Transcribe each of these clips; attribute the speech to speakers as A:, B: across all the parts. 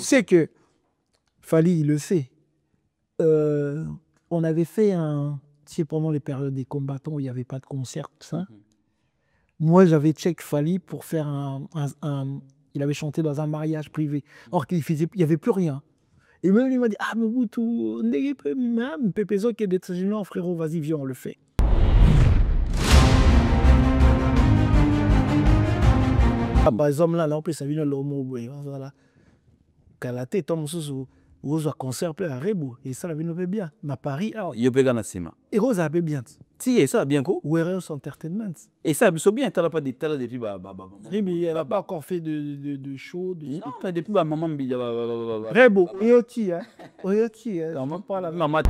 A: Tu sais que Fally, il le sait. On avait fait tu sais, pendant les périodes des combattants où il n'y avait pas de concert, tout ça. Moi, j'avais check Fally pour faire il avait chanté dans un mariage privé. Or qu'il faisait, il n'y avait plus rien. Et même lui m'a dit, ah, mais vous, tout, même Pépézo qui est d'être non, frérot, vas-y, viens, on le fait. Ah, par exemple, là, en plus, ça vient de l'homo, voilà. Quand la tête tombe sous Rose a concert plein à Rebou. Et ça, la vie nous fait bien. Ma Paris, alors.
B: Il y a pas de sima.
A: Et Rose a fait bien.
B: Si, et ça, bien quoi.
A: Warehouse Entertainment.
B: Et ça, c'est bien, tu n'as pas des talents depuis.
A: Oui, mais elle n'a pas encore fait de show.
B: Non, pas depuis maman.
A: Rebou, Oyoti, hein. Oyoti, hein. Non, même pas la
B: maman.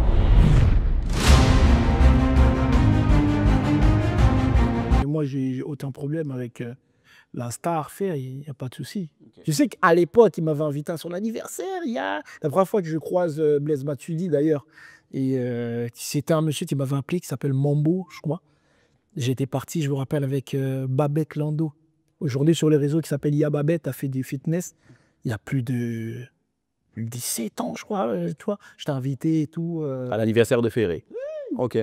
A: Et moi, j'ai aucun problème avec la star faire, il n'y a pas de souci. Okay. Je sais qu'à l'époque, il m'avait invité à son anniversaire. La première fois que je croise Blaise Matuidi, d'ailleurs, et c'était un monsieur qui m'avait appelé, qui s'appelle Mambo, je crois. J'étais parti, je me rappelle, avec Babette Lando. Aujourd'hui, sur les réseaux, qui s'appelle Ya Babette, a fait du fitness. Il y a plus de 17 ans, je crois. Tu vois, je t'ai invité et tout.
B: À l'anniversaire de Ferré. Oui. Ok.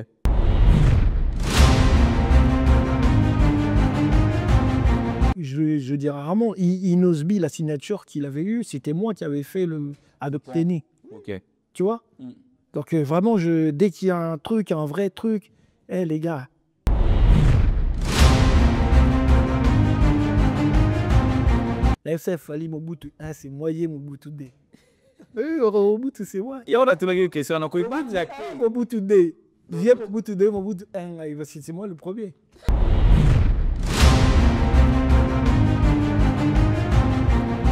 A: Je dis rarement, Inosby, la signature qu'il avait eue, c'était moi qui avais fait le Adopteni.
B: Ok.
A: Tu vois? Donc vraiment, dès qu'il y a un truc, un vrai truc, les gars. La FCF Fally Mobutu, c'est moyen Mobutu D. Mobutu, c'est moi.
B: Et on a tout une question, on a quoi?
A: Mobutu D. Viens Mobutu D, Mobutu 1, c'est moi le premier.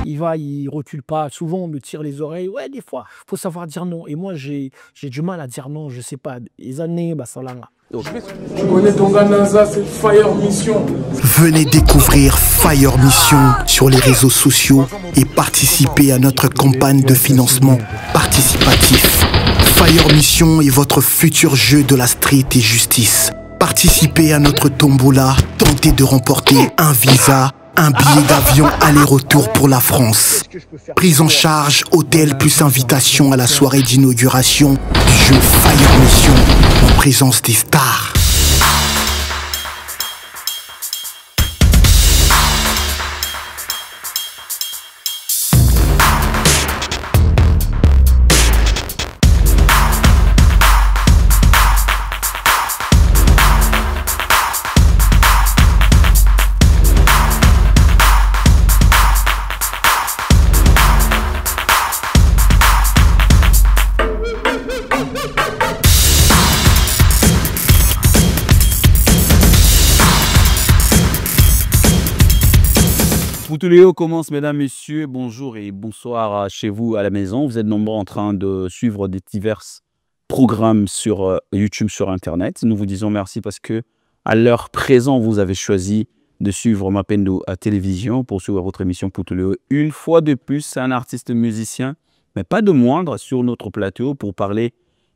A: Il recule pas. Souvent, on me tire les oreilles. Ouais, des fois, il faut savoir dire non. Et moi, j'ai du mal à dire non. Je sais pas. Les années, ça là.
C: Tu connais ton Ganaza, c'est Fire Mission.
D: Venez découvrir Fire Mission sur les réseaux sociaux et participer à notre campagne de financement participatif. Fire Mission est votre futur jeu de la street et justice. Participez à notre tombola, tentez de remporter un visa, un billet d'avion aller-retour pour la France. Prise en charge, hôtel plus invitation à la soirée d'inauguration du jeu Fire Mission en présence des stars.
B: Poutuléo commence, mesdames, messieurs. Bonjour et bonsoir chez vous à la maison. Vous êtes nombreux en train de suivre des divers programmes sur YouTube, sur Internet. Nous vous disons merci parce que à l'heure présente, vous avez choisi de suivre Mapendo à télévision pour suivre votre émission Poutuléo. Une fois de plus, c'est un artiste musicien, mais pas de moindre, sur notre plateau pour parler,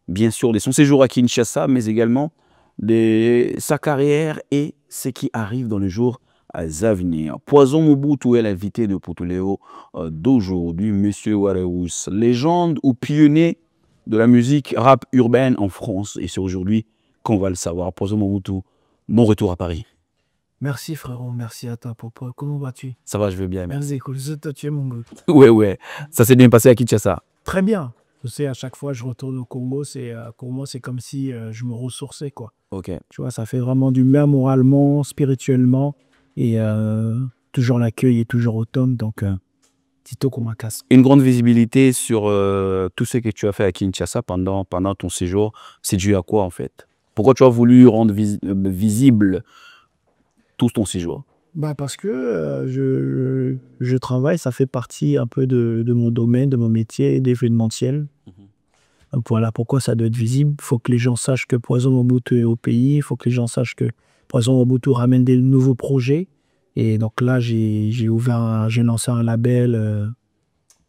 B: bien sûr, de son séjour à Kinshasa, mais également de sa carrière et ce qui arrive dans le jour à venir. Poison Mobutu est l'invité de Poutuléo d'aujourd'hui, Monsieur Warehouse, légende ou pionnier de la musique rap urbaine en France. Et c'est aujourd'hui qu'on va le savoir. Poison Mobutu, bon retour à Paris.
A: Merci frérot, merci à toi Popo. Comment vas-tu?
B: Ça va, je vais bien. Merci.
A: Merci, tu es mon gars.
B: Ouais. Ça s'est bien passé à Kinshasa.
A: Très bien. Je sais, à chaque fois je retourne au Congo, c'est comme si je me ressourçais, quoi.
B: Ok.
A: Tu vois, ça fait vraiment du bien moralement, spirituellement. Et toujours l'accueil est toujours au top, donc Tito qu'on casse.
B: Une grande visibilité sur tout ce que tu as fait à Kinshasa pendant ton séjour, c'est dû à quoi en fait? Pourquoi tu as voulu rendre visible tout ton séjour?
A: Parce que je travaille, ça fait partie un peu de mon domaine, de mon métier d'événementiel. Donc voilà pourquoi ça doit être visible. Il faut que les gens sachent que Poison Mobutu est au pays, il faut que les gens sachent que Poison Mobutu ramène des nouveaux projets. Et donc là, j'ai lancé un label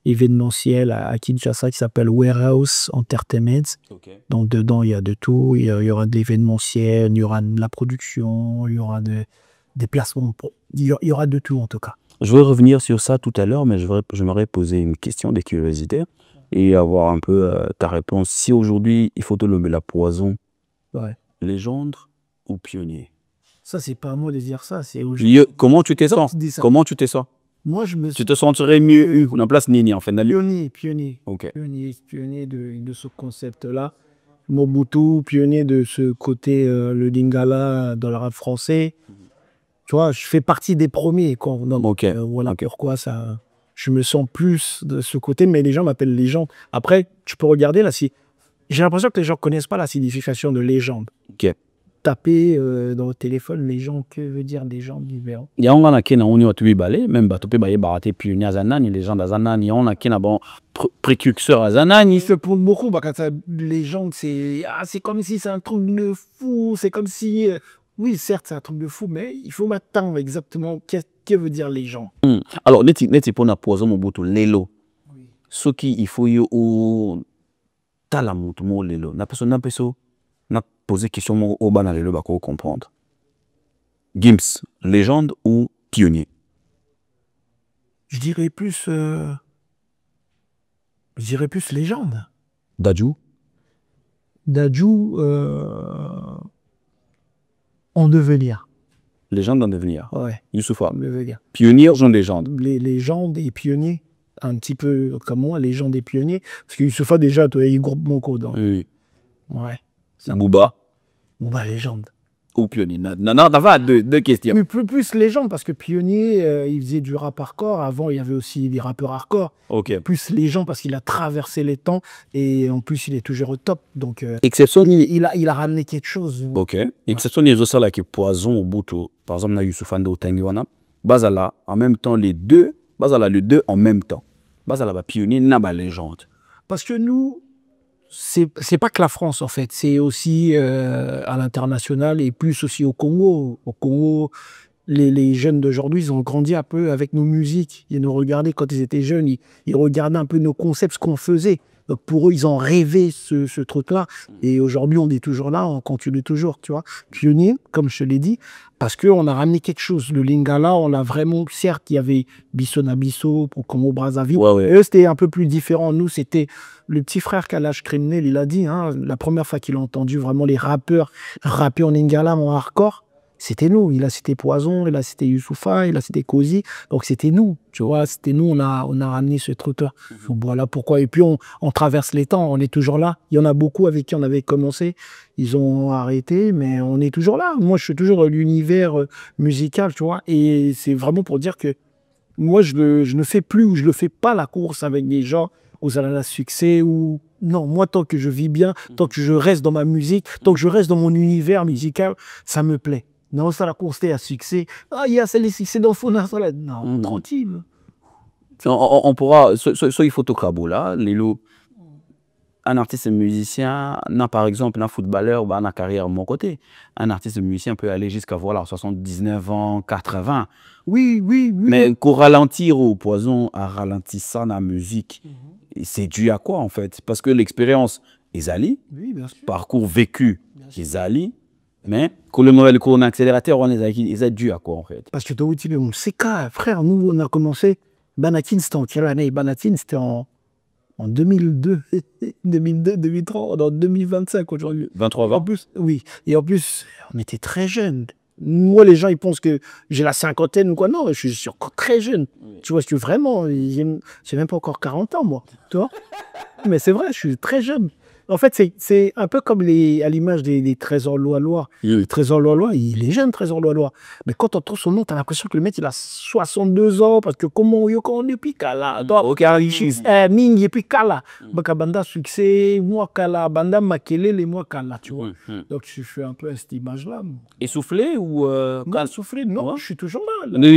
A: événementiel à Kinshasa qui s'appelle Warehouse Entertainment. Okay. Donc dedans, il y a de tout. Il y aura de l'événementiel, il y aura de la production, il y aura des placements. Il y aura de tout en tout cas.
B: Je vais revenir sur ça tout à l'heure, mais j'aimerais poser une question de curiosité et avoir un peu ta réponse. Si aujourd'hui, il faut te nommer la Poison,
A: Ouais.
B: légende ou pionnier?
A: Ça, c'est pas à moi de dire ça. C'est
B: Comment tu te sens?
A: Tu dis ça.
B: Comment tu te sens?
A: Moi, je me
B: Tu te sentirais mieux en place Nini en fait.
A: pionnier
B: Ok.
A: Pionnier de ce concept-là. Mobutu, pionnier de ce côté, le Lingala dans le rap français. Tu vois, je fais partie des premiers. Quoi. Donc,
B: Ok.
A: voilà
B: Ok.
A: pourquoi ça, je me sens plus de ce côté, mais les gens m'appellent légende. Après, tu peux regarder là, si j'ai l'impression que les gens ne connaissent pas la signification de légende.
B: Ok.
A: Taper dans le téléphone légende, que veut dire légende différent.
B: Il y a un qui on a tué balé, même bateau baye baraté pionnier à Zanani, légende à Zanani, il y a un qui a bon précurseur à Zanani.
A: Il se pour beaucoup, bah, quand légende, c'est comme si c'est un truc de fou, c'est comme si, oui, certes, c'est un truc de fou, mais il faut m'attendre exactement qu'est-ce que veut dire légende.
B: Alors, neti pour na Poison Mobutu lelo. Ce qui il faut y ou talamutu mo lelo. Na personne n'a posé question au bas dans lelo bako comprendre. Gims, légende ou pionnier?
A: Je dirais plus légende.
B: Dadju?
A: Dadju, en devenir.
B: Légende en devenir.
A: Ouais,
B: Youssoupha.
A: en devenir.
B: Pionnier ou légende?
A: Les légendes et pionniers, un petit peu comme moi, légende et pionniers. Parce que Youssoupha, déjà, toi, il groupe mon code.
B: Oui.
A: Ouais.
B: Booba
A: Bon, bah, légende.
B: ou pionnier? Non, t'as deux questions.
A: Mais plus légende, parce que pionnier, il faisait du rap hardcore. Avant, il y avait aussi des rappeurs hardcore.
B: Ok.
A: Plus légende, parce qu'il a traversé les temps. Et en plus, il est toujours au top. Donc,
B: Exception
A: il a ramené quelque chose.
B: Ok. Exception les autres là qui Poison au bout. Par exemple, na Youssoupha Ndo Tangiwana. Bazala en même temps les deux. Bazala les deux en même temps. Bazala ba pionnier na ba légende.
A: Parce que nous, c'est pas que la France, en fait. C'est aussi à l'international et plus aussi au Congo. Au Congo, les jeunes d'aujourd'hui, ils ont grandi un peu avec nos musiques. Ils nous regardaient quand ils étaient jeunes. Ils regardaient un peu nos concepts, ce qu'on faisait. Donc pour eux, ils ont rêvé ce truc-là. Et aujourd'hui, on est toujours là, on continue toujours, tu vois. Pionnier, comme je te l'ai dit, parce qu'on a ramené quelque chose. Le Lingala, on l'a vraiment... Certes, il y avait Bisso na Bisso, pour Congo Brazzaville.
B: Ouais.
A: Et eux, c'était un peu plus différent. Nous, c'était le petit frère Kalash Criminel, il a dit, hein, la première fois qu'il a entendu vraiment les rappeurs rapper en Lingala, en hardcore, c'était nous. Il a cité Poison, il a cité Youssoupha, il a cité Kozi. Donc c'était nous, tu vois, c'était nous, on a ramené ce truc-là. Donc, voilà pourquoi. Et puis on traverse les temps, on est toujours là. Il y en a beaucoup avec qui on avait commencé, ils ont arrêté, mais on est toujours là. Moi, je suis toujours l'univers musical, tu vois. Et c'est vraiment pour dire que moi, je ne fais plus ou je ne fais pas la course avec des gens aux ananas succès ou... Non, moi, tant que je vis bien, tant que je reste dans ma musique, tant que je reste dans mon univers musical, ça me plaît. Non, ça la course à succès. Ah, il y a celle ci, c'est dans Fona. Non, tranquille.
B: On pourra, soit il faut au crabo là, un artiste musicien, par exemple, un footballeur, bah, une carrière de mon côté. Un artiste musicien peut aller jusqu'à voilà, 79 ans, 80.
A: Oui.
B: Mais qu'au ralentir au Poison, à ralentissant la musique, c'est dû à quoi en fait? Parce que l'expérience est allée,
A: oui, bien sûr.
B: Parcours vécu est allé, mais quand le mauvais cours en accélérateur, on est dû à quoi en fait?
A: Parce que toi, tu dis, c'est cas, frère, nous, on a commencé. Banatine, c'était en quelle année? Banatine, c'était en 2002, 2003, dans 2025 aujourd'hui.
B: 23 ans.
A: En plus, oui. Et en plus, on était très jeunes. Moi, les gens, ils pensent que j'ai la cinquantaine ou quoi. Non, je suis encore très jeune. Oui. Tu vois, je suis vraiment... J'ai même pas encore 40 ans, moi. Tu vois. Mais c'est vrai, je suis très jeune. En fait, c'est un peu comme à l'image des Trésors Loalois.
B: Oui.
A: Trésor Loalois, il est jeune, Trésor Loalois. Mais quand tu entends son nom, tu as l'impression que le mec, il a 62 ans. Parce que comment on est plus kala.
B: Ok, Richis.
A: Ming, il est plus kala. Banda succès, moi kala. Banda makele, les moi kala, tu vois. Donc, je suis un peu à cette image-là.
B: Essoufflé ou...
A: Non, essoufflé, non, je suis toujours là. Non,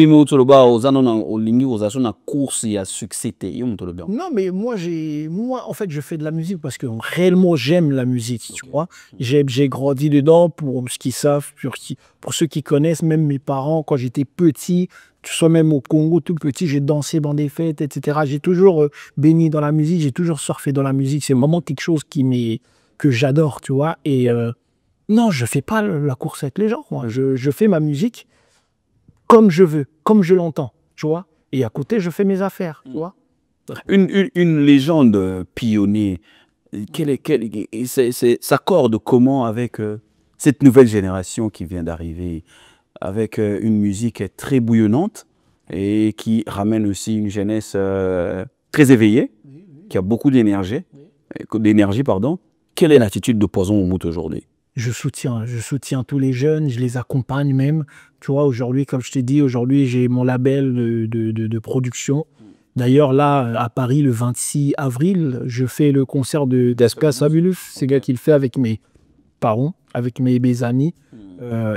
A: mais moi, en fait, je fais de la musique parce que réellement, j'aime la musique, tu vois. J'ai grandi dedans pour ce qu'ils savent, pour ceux qui connaissent, même mes parents, quand j'étais petit, tu sois même au Congo, tout petit, j'ai dansé dans des fêtes, etc. J'ai toujours baigné dans la musique, j'ai toujours surfé dans la musique. C'est vraiment quelque chose que j'adore, tu vois. Et non, je fais pas la course avec les gens, moi. Je fais ma musique comme je veux, comme je l'entends, tu vois. Et à côté, je fais mes affaires, tu vois.
B: Une légende pionnier, s'accorde comment avec cette nouvelle génération qui vient d'arriver, avec une musique très bouillonnante et qui ramène aussi une jeunesse très éveillée, qui a beaucoup d'énergie, pardon. Quelle est l'attitude de Poison Moumout aujourd'hui?
A: Je soutiens tous les jeunes, je les accompagne même. Tu vois, aujourd'hui, comme je t'ai dit, aujourd'hui, j'ai mon label de production. D'ailleurs, là, à Paris, le 26 avril, je fais le concert d'Espace Fabulous. C'est le gars qui le fait avec mes parents, avec mes amis.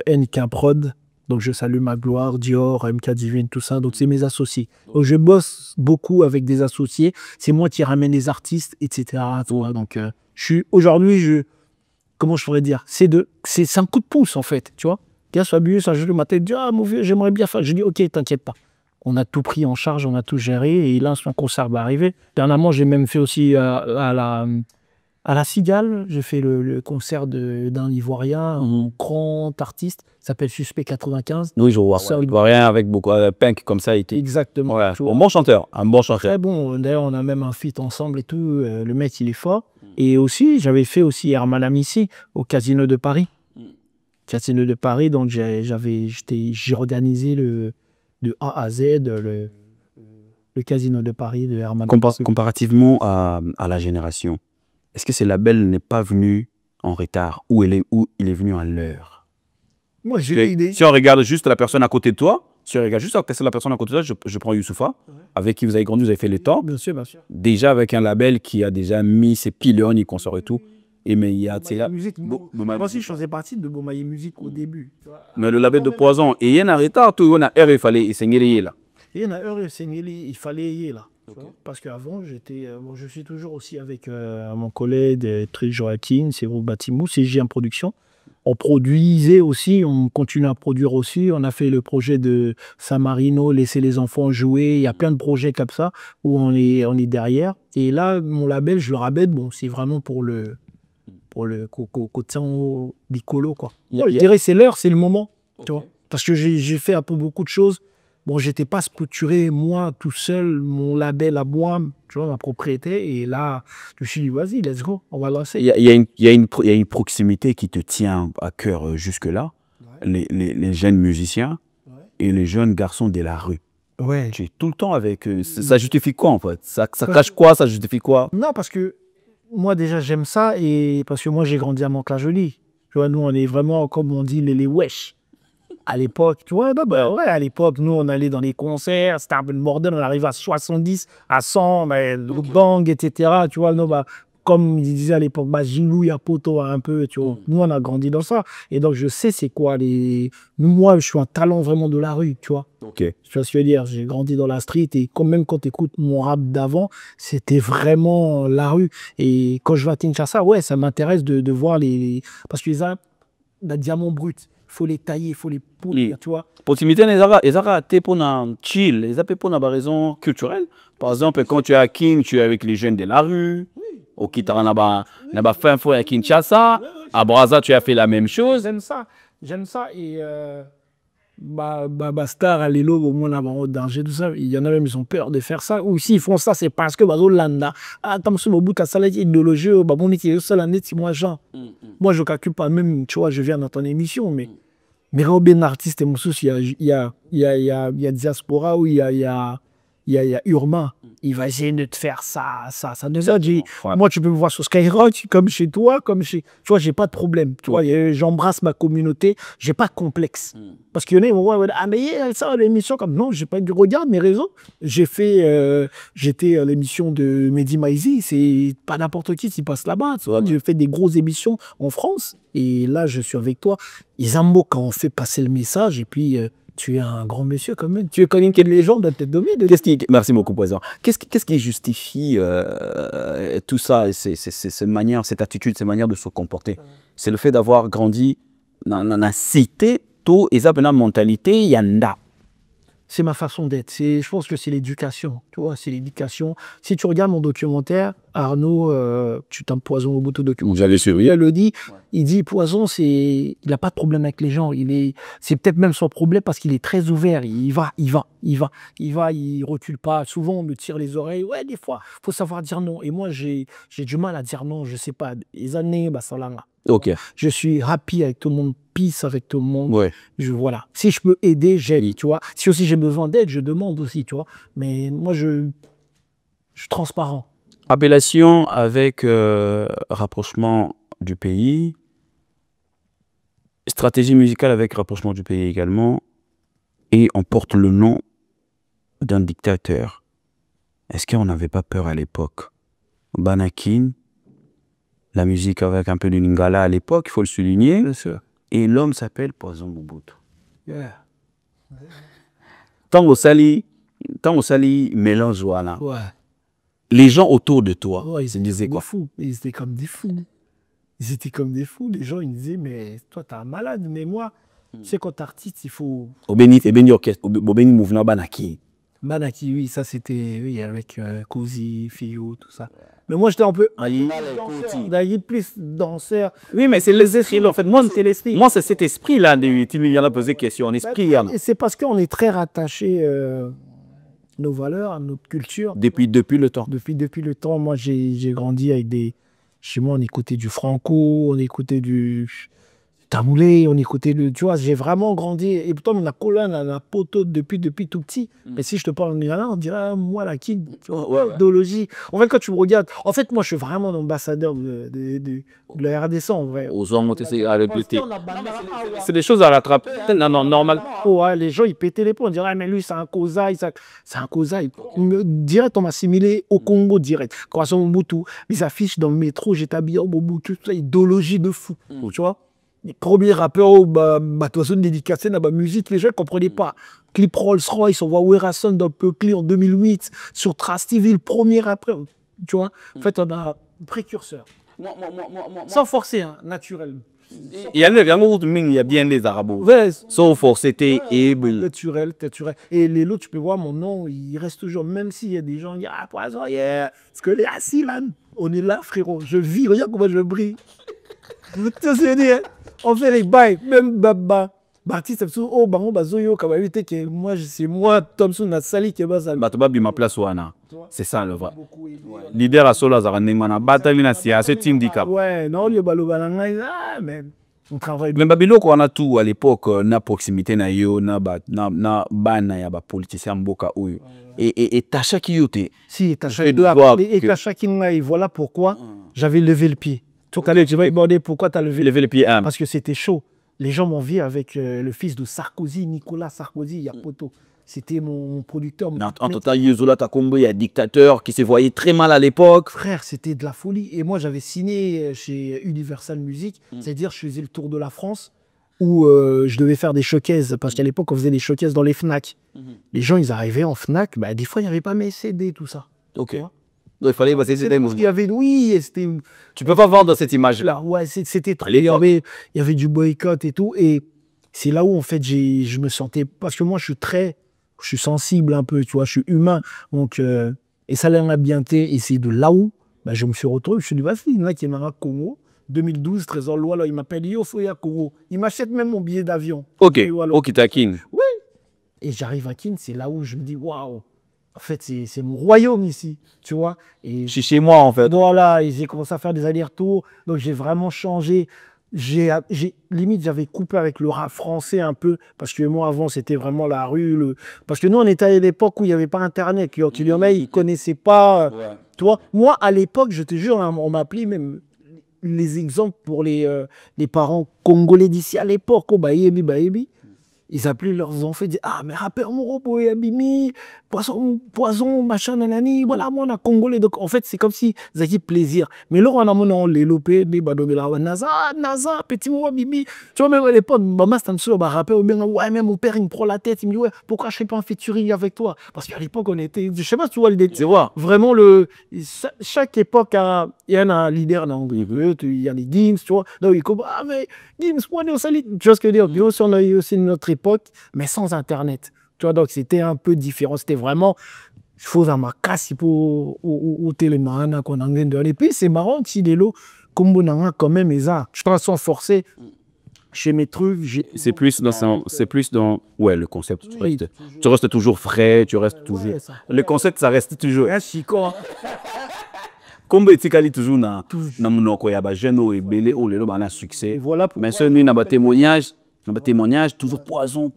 A: NK Prod, donc je salue Magloire, Dior, MK Divine, tout ça. Donc, c'est mes associés. Donc, je bosse beaucoup avec des associés. C'est moi qui ramène les artistes, etc. Tu vois. Donc, aujourd'hui, comment je pourrais dire, c'est un coup de pouce, en fait, tu vois. Gars, Fabulous, un jour, il m'a dit, ah, mon vieux, j'aimerais bien faire. Je dis, ok, t'inquiète pas. On a tout pris en charge, on a tout géré, et là, un concert va arriver. Dernièrement, j'ai même fait aussi à la Cigale, j'ai fait le concert d'un Ivoirien, un grand artiste, s'appelle Suspect 95.
B: Oui, je vois. Ivoirien avec beaucoup de punk comme ça.
A: Exactement.
B: Ouais, un bon chanteur,
A: Très bon. D'ailleurs, on a même un feat ensemble et tout. Le mec, il est fort. Et aussi, j'avais fait aussi Herman Amissi au Casino de Paris. Casino de Paris, donc j'ai organisé de A à Z le Casino de Paris de Herman.
B: Comparativement à la génération, est-ce que ce label n'est pas venu en retard ou il est venu à l'heure?
A: Moi, j'ai l'idée.
B: Si on regarde juste la personne à côté de toi, la personne à côté de toi, je prends Youssoufa, avec qui vous avez grandi, vous avez fait le temps.
A: Bien sûr, bien sûr.
B: Déjà avec un label qui a déjà mis ses pylônes, il consort et tout. Et mais il y a...
A: Moi aussi, je faisais partie de Bomaye Musique au début.
B: Mais le label de Poison, et il y a un retard, tout, on a heure, il fallait essayer là.
A: Il y a une heure, il fallait y aller là. Parce qu'avant, je suis toujours aussi avec mon collègue Tril Joaquin, c'est au Batimou, c'est J en production. On produisait aussi, on continue à produire aussi. On a fait le projet de San Marino, laisser les enfants jouer. Il y a plein de projets comme ça où on est derrière. Et là, mon label, je le rabais, bon, c'est vraiment pour le côté bicolo, quoi. Je dirais c'est l'heure, c'est le moment. Tu vois. Parce que j'ai fait un peu beaucoup de choses. Bon, j'étais pas structuré, moi, tout seul, mon label à moi, tu vois, ma propriété. Et là, je me suis dit, vas-y, let's go, on va lancer.
B: Il y a une proximité qui te tient à cœur jusque-là, les jeunes musiciens et les jeunes garçons de la rue.
A: Ouais.
B: Tu es tout le temps avec eux. Ça justifie quoi, en fait? Ça cache quoi? Ça justifie quoi?
A: Non, parce que moi, déjà, j'aime ça. Et parce que moi, j'ai grandi à Mantes-la-Jolie. Tu vois, nous, on est vraiment, comme on dit, les wesh. À l'époque, tu vois, à l'époque, nous, on allait dans les concerts, c'était un peu le bordel, on arrivait à 70, à 100, le gang, etc. Tu vois, nous, comme ils disaient à l'époque, Gilou, il y a Poto un peu, tu vois. Nous, on a grandi dans ça. Et donc, je sais c'est quoi Moi, je suis un talent vraiment de la rue, tu vois.
B: Ok.
A: Tu vois ce que je veux dire? J'ai grandi dans la street et même quand tu écoutes mon rap d'avant, c'était vraiment la rue. Et quand je vais à Kinshasa, ouais, ça m'intéresse de voir parce que les diamants bruts, il faut les tailler, il faut les poudre, tu vois.
B: Proximité, ils ont pour chill, ils ont pour une raison culturelle. Par exemple, quand tu es à King, tu es avec les jeunes de la rue. Au Kitara, n'a fait un fou à Kinshasa. À Brazza, tu as fait la même chose.
A: J'aime ça. Et Star, à Lelo, au moins, au danger, tout ça. Il y en a même, ils ont peur de faire ça. Ou s'ils font ça, c'est parce que Landa. Attends, sur le bout, ça a idéologie, moi, je ne calcule pas, même, tu vois, je viens dans ton émission, mais Robin artiste et mon souci, il y a Diaspora où il y a Urbain. Il va essayer de te faire ça. Moi, tu peux me voir sur Skyrock, comme chez toi, tu vois, j'ai pas de problème. Tu vois, j'embrasse ma communauté, j'ai pas de complexe. Parce qu'il y en a, ils vont dire, ah, mais ça, l'émission, comme non, j'ai pas du regarde mes réseaux. J'étais à l'émission de Mehdi Maizi, c'est pas n'importe qui passe là-bas. Tu vois, j'ai fait des grosses émissions en France, et là, je suis avec toi. Ils aiment beaucoup quand on fait passer le message, et puis. Tu es un grand monsieur quand même. Tu es quand même une légende de tête dommée.
B: Merci beaucoup, président. Qu'est-ce qui justifie tout ça, cette attitude, ces manières de se comporter? C'est le fait d'avoir grandi dans la cité, tout, et ça, une mentalité, il y en a.
A: C'est ma façon d'être. Je pense que c'est l'éducation. Tu vois, c'est l'éducation. Si tu regardes mon documentaire, Arnaud, tu tapes Poison au Mobutu document.
B: Vous allez suivre.
A: Il le dit, il dit Poison, il n'a pas de problème avec les gens. C'est peut-être même son problème parce qu'il est très ouvert. Il recule pas. Souvent, on me tire les oreilles. Ouais, des fois, faut savoir dire non. Et moi, j'ai du mal à dire non. Je sais pas. Les années, bah, ça là.
B: Ok.
A: Je suis happy avec tout le monde, peace avec tout le monde.
B: Ouais.
A: Voilà. Si je peux aider, j'aide, tu vois. Si aussi j'ai besoin d'aide, je demande aussi, tu vois. Mais moi, je suis transparent.
B: Appellation avec rapprochement du pays. Stratégie musicale avec rapprochement du pays également. Et on porte le nom d'un dictateur. Est-ce qu'on n'avait pas peur à l'époque? Banakin, la musique avec un peu de lingala à l'époque, il faut le souligner.
A: Bien sûr.
B: Et l'homme s'appelle Poison Mobutu.
A: Yeah.
B: Tant au sali mélange voilà.
A: Ouais.
B: Les gens autour de toi,
A: Ouais, ils
B: se disaient quoi?
A: fous. Ils étaient comme des fous. Ils étaient comme des fous. Les gens, ils disaient, mais toi, t'es un malade. Mais moi, tu sais, quand t'es artiste, il faut...
B: Obéni orchestre, Obéni mouvement Banaki.
A: Banaki, oui, ça c'était oui, avec Cozy, Fio, tout ça. Mais moi, j'étais un peu... D'ailleurs, plus danseur.
B: Oui, mais c'est les esprits, en fait. Moi, c'est cet esprit-là. Il y en a posé question. Esprit,
A: c'est parce qu'on est très rattaché nos valeurs, à notre culture.
B: Depuis le temps.
A: Depuis le temps, moi, j'ai grandi avec des... Chez moi, on écoutait du Franco, on écoutait du Taboulé, on écoutait le... Tu vois, j'ai vraiment grandi. Et pourtant, on a colonne, on a poteau depuis tout petit. Mais si je te parle en Irlandais, on dirait, moi, la kid, idéologie. En fait, quand tu me regardes... En fait, moi, je suis vraiment l'ambassadeur de la RDC, en vrai.
B: Aux hommes, c'est des choses à rattraper. Non, normal.
A: Ouais, les gens, ils pétaient les ponts. On dirait, mais lui, c'est un Kozaï. C'est un Kozaï. Direct, on m'a assimilé au Congo, direct. Croissant Mobutu. Les affiches dans le métro, j'étais habillé en Mobutu. Idéologie de fou. Tu vois? Les premiers rappeurs, de toute façon, dédicacés dans la musique, les gens ne comprenaient pas. Clip Rolls-Royce, on voit Werason dans Peucli en 2008, sur Trace TV, le premier rappeur. Tu vois? En fait, on a un précurseur. Sans forcer, hein, naturel.
B: Il y a bien des arabes.
A: Ouais,
B: sans forcer,
A: naturel. Et les lots, tu peux voir mon nom, il reste toujours, même s'il y a des gens qui disent ah, Poison, yeah. Parce que les assis là, on est là, frérot. Je vis, regarde comment je brille. On fait les bails, même Baba. Baptiste, oh, baron, bazoyo, kababité, que moi, c'est moi, Thompson, Nassali, qui est bas.
B: Ma place, c'est ça le vrai. Leader à Sola, Zaranimana, Batalina, c'est team d'Ika.
A: Ouais, non, le balobalanga, ah, mais on travaille.
B: Mais Babilo, on a tout à l'époque, na proximité, na yo, na bana, ya ba politicien, mboka, ouyo. Et Tacha qui yote.
A: Si, Tacha, et Tacha qui n'a, voilà pourquoi j'avais levé le pied. Tu vas me demander pourquoi tu as levé le pied. Parce que c'était chaud. Les gens m'ont vu avec le fils de Sarkozy, Nicolas Sarkozy, Yapoto. C'était mon producteur.
B: En total, Yozola Takombo, il y a un dictateur qui se voyait très mal à l'époque.
A: Frère, c'était de la folie. Et moi, j'avais signé chez Universal Music, c'est-à-dire je faisais le tour de la France où je devais faire des showcases. Parce qu'à l'époque, on faisait des showcases dans les FNAC. Les gens, ils arrivaient en FNAC, bah, des fois, il n'y avait pas mes CD, tout ça.
B: Ok. Donc, il fallait passer des mouvements.
A: Il y avait, oui, c'était...
B: Tu peux pas vendre cette image-là.
A: Ouais, c'était trop... Il y avait du boycott et tout. Et c'est là où, en fait, je me sentais... Parce que moi, je suis sensible un peu, tu vois, je suis humain. Donc, et ça l'a bien été. Et c'est de là où bah, je me suis retrouvé. Je me suis dit, vas-y, il y en a qui est à Congo. 2012, Trésor Loi, là, il m'appelle Yo Foya Congo. Il m'achète même mon billet d'avion.
B: Ok, ok, t'es à Kin.
A: Oui. Et j'arrive à Kin, c'est là où je me dis, waouh. En fait, c'est mon royaume ici, tu vois. Et
B: je suis chez moi, en fait.
A: Voilà, et j'ai commencé à faire des allers-retours. Donc, j'ai vraiment changé. Limite, j'avais coupé avec le rap français un peu. Parce que moi, avant, c'était vraiment la rue. Parce que nous, on était à l'époque où il n'y avait pas Internet. Il y en a, ils ne connaissaient pas. Ouais. Tu vois, moi, à l'époque, je te jure, on m'appelait même les exemples pour les parents congolais d'ici à l'époque. Oh, baïbi. Ils appelaient leurs enfants, ils disaient ah, mais rappeur Moropo et Abimi, poison, machin, nanani, voilà, moi, on a Congolais. Donc, en fait, c'est comme si ils avaient plaisir. Mais là, on a mon les lopé, les badomela, Naza, petit mot, Abimi. Tu vois, même à l'époque, maman, c'était un seul rappeur, ouais, même mon père, il me prend la tête, il me dit, ouais, pourquoi je ne fais pas un featuring avec toi? Parce qu'à l'époque, on était, je sais pas si tu vois l'idée.
B: C'est vrai.
A: Vraiment, chaque époque, il y en a un leader, il y a les Gims, tu vois. Donc, il dit, ah, mais Gims, moi, on s'allie. Tu vois ce que je veux dire? Nous aussi, on a eu aussi notre époque, mais sans Internet. Tu vois, donc c'était un peu différent. C'était vraiment faut un makasi pour au télémana qu'on a et puis c'est marrant si les lots comme on quand même les a je pense sans forcer chez mes trucs
B: c'est plus dans ouais le concept tu restes toujours frais, tu restes toujours le concept ça reste toujours comme etikali toujours na monoko ya ba jeune o ebele o lelo ba na succès
A: voilà
B: mais ce nuit na ba témoignage toujours poison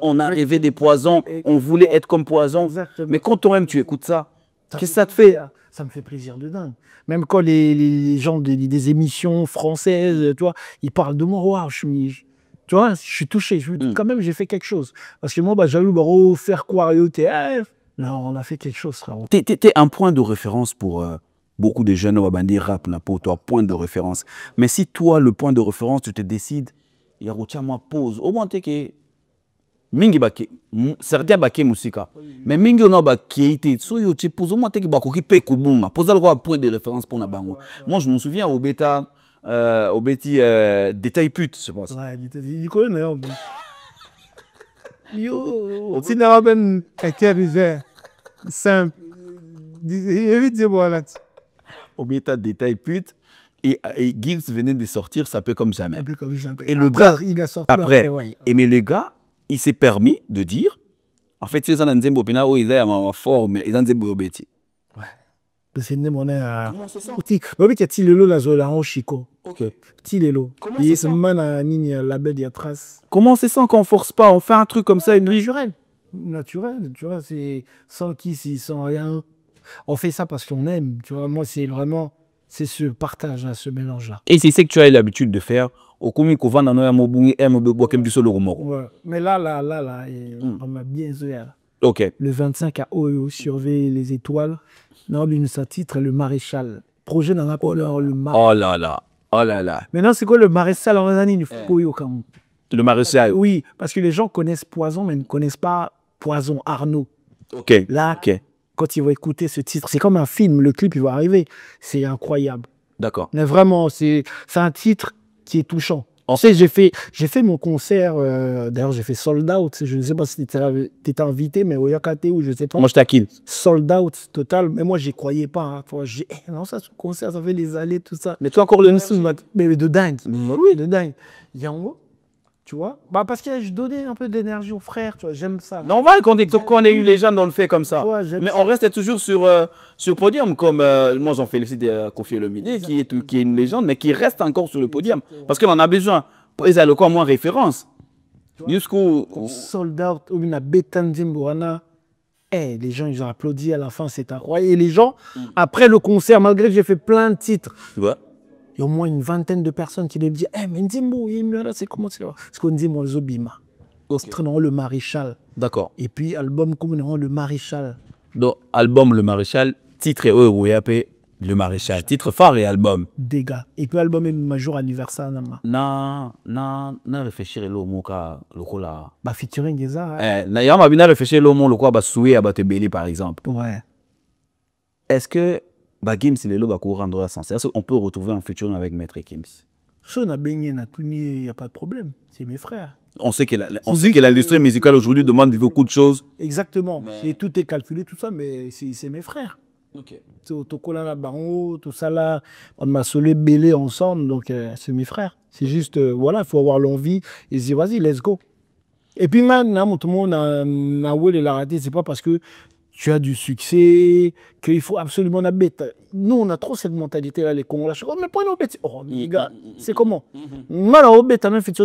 B: on a rêvé des poisons on voulait être comme poison. Exactement. Mais quand toi-même tu écoutes ça qu'est-ce que ça te fait?
A: Ça me fait plaisir de dingue. Même quand les gens des émissions françaises, tu vois, ils parlent de moi, wow, tu vois, je suis touché. Quand même, j'ai fait quelque chose. Parce que moi, bah, j'allais faire quoi au théâtre. Non, on a fait quelque chose, frérot.
B: T'es un point de référence pour beaucoup de jeunes qui rap, pour toi, point de référence. Mais si toi, le point de référence, tu te décides, il y a moi pause. Au moins, t'es que mingi bake certains bake musika mais mingi on a bake été so yo tu pose au moins t'es que bako qui paye kubunga pose le point de référence pour na bango. Moi je me souviens au bêta au bêti détail pute je pense.
A: Ouais, il connaît yo si n'a ben écrivain simple évite de voilà
B: au bêta détail pute et Gims venait de sortir ça peut comme jamais.
A: Et le gars il a sorti
B: après et mais le gars il s'est permis de dire, en fait, c'est ça dans Nzembo Pina où il est à ma forme, il est dans Nzembo Obeti.
A: Ouais. C'est une monnaie à. Oui, il y a Tilelo la Zola en Chico.
B: Ok.
A: Tilelo. Il y a ce man à Nigne, la belle, il y a trace.
B: Comment c'est ça qu'on force pas? On fait un truc comme ça, une
A: naturel. Naturel, tu vois, c'est sans qui, sans rien. On fait ça parce qu'on aime, tu vois. Moi, c'est vraiment, c'est ce partage-là, ce mélange-là.
B: Et c'est ce que tu as l'habitude de faire. Ouais.
A: Mais là, on m'a bien joué.
B: Ok.
A: Le 25 à OEO, surveiller les étoiles. Non, lui, sa titre, le maréchal. Projet dans le maréchal.
B: Oh là là.
A: Maintenant, c'est quoi le maréchal en année?
B: Le maréchal.
A: Oui, parce que les gens connaissent Poison, mais ne connaissent pas Poison Arnaud.
B: Ok.
A: Là, quand ils vont écouter ce titre, c'est comme un film, le clip, il va arriver. C'est incroyable.
B: D'accord.
A: Mais vraiment, c'est un titre qui est touchant. En fait, j'ai fait mon concert, d'ailleurs j'ai fait Sold Out, je ne sais pas si tu étais invité, mais au Yakate ou je ne sais pas.
B: Moi je t'acquille.
A: Sold Out total, mais moi j'y croyais pas. Hein. Non, ça, ce concert, ça fait les allées, tout ça.
B: Mais toi encore le
A: mais de dingue. Oui, de dingue. Il vient en haut. Tu vois, bah parce que je donnais un peu d'énergie aux frères, tu vois, j'aime ça.
B: Normal qu'on ait eu les gens dans le fait comme ça.
A: Ouais,
B: mais on reste toujours sur podium, comme moi j'en félicite Kofi Olomide, qui est une légende, mais qui reste encore sur le podium. Parce qu'on en a besoin. Ils ont quoi moins référence. Jusqu'au
A: Sold Out, ou une Betanzimboana. Les gens ils ont applaudi à la fin, c'est incroyable. Et les gens, après le concert, malgré que j'ai fait plein de titres.
B: Tu vois.
A: Il y a au moins une vingtaine de personnes qui me disent mais Nzimbo, c'est comment c'est là? Parce qu'on dit moi, Zobima. Titre non, le maréchal.
B: D'accord.
A: Et puis, album comme le maréchal.
B: Donc, album Le Maréchal, titre et Le Maréchal. Titre phare et album.
A: Dégâts. Et puis, album est ma jour anniversaire.
B: Non, réfléchir au mot le cola.
A: Bah, featuring est ça.
B: D'ailleurs, ma bien réfléchir au mot le quoi, bah, souhait à battre Belly par exemple.
A: Ouais.
B: Est-ce que. Bah, Gims, il est là, pour rendre sens. Est-ce qu'on peut retrouver un featuring avec Maître Gims?
A: Si on a baigné, il n'y a pas de problème. C'est mes frères.
B: On sait que l'industrie musicale aujourd'hui demande beaucoup de choses.
A: Exactement. Et tout est calculé, tout ça, mais c'est mes frères.
B: Ok.
A: Tokola Baron, tout ça là, on m'a solé belé ensemble, donc c'est mes frères. C'est juste, voilà, il faut avoir l'envie et se dire, vas-y, let's go. Et puis maintenant, tout le monde a la raté, c'est pas parce que tu as du succès, qu'il faut absolument la bête. Nous, on a trop cette mentalité-là, les Congolais. Oh, mais pas une bête. Oh, les gars, c'est comment? Mal au bête, on a fait ça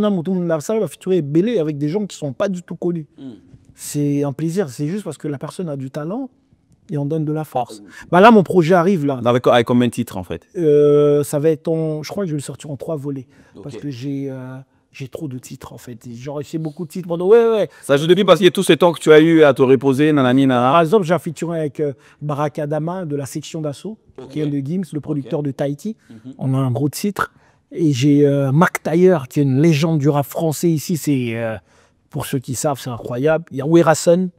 A: va featurer belé avec des gens qui sont pas du tout connus. C'est un plaisir, c'est juste parce que la personne a du talent et on donne de la force. Bah là, mon projet arrive là.
B: Avec combien de titres en fait?
A: Ça va être je crois que je vais le sortir en 3 volets. Okay. Parce que j'ai trop de titres en fait. Genre, j'ai beaucoup de titres. Ouais.
B: Ça, je te dis parce qu'il y a tout ce temps que tu as eu à te reposer, nanani, nanana.
A: Par exemple, j'ai featuré avec Barak Adama de la section d'assaut, qui est de Gims, le producteur de Tahiti. On a un gros titre. Et j'ai Mac Taylor, qui est une légende du rap français ici. C'est, pour ceux qui savent, c'est incroyable. Il y a Werason,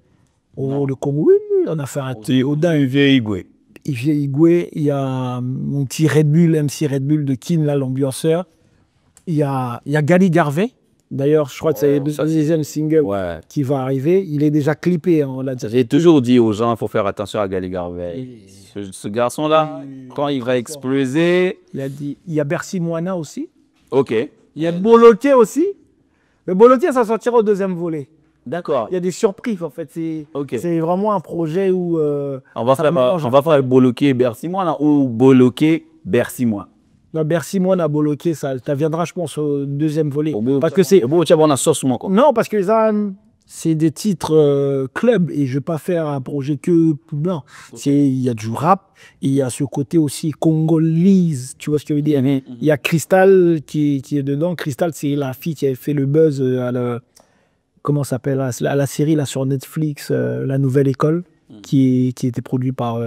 A: le Congo. On a fait un
B: truc. Oda Igwe.
A: Il y a mon petit Red Bull, MC Red Bull de Kin, là, l'ambianceur. Il y a Gali Garvey, D'ailleurs, je crois que c'est le deuxième single
B: Ouais.
A: qui va arriver. Il est déjà clippé, hein, on l'a déjà.
B: J'ai toujours dit aux gens, il faut faire attention à Gali Garvey. Ce garçon-là, quand il va exploser...
A: Il a dit, il y a Bercy Moana aussi.
B: Ok.
A: Il y a Boloké aussi. Le Boloké, ça sortira au deuxième volet.
B: D'accord.
A: Il y a des surprises, en fait.
B: Ok.
A: C'est vraiment un projet où...
B: On va
A: ça
B: faire
A: mélange.
B: Boloké Bercy-moi là, ou Boloké Bercy-moi.
A: Non, Bercy Moana, Boloké, ça viendra, je pense, au deuxième volet.
B: Parce que c'est... Bon, tu as sauce moi, quoi.
A: Non, parce que ça, c'est des titres club et je vais pas faire un projet que... Non. Il y a du rap et il y a ce côté aussi congolese, tu vois ce que je veux dire. Il y a Crystal qui est dedans. Crystal, c'est la fille qui avait fait le buzz comment ça s'appelle, à la série là, sur Netflix, La Nouvelle École, qui était produit par...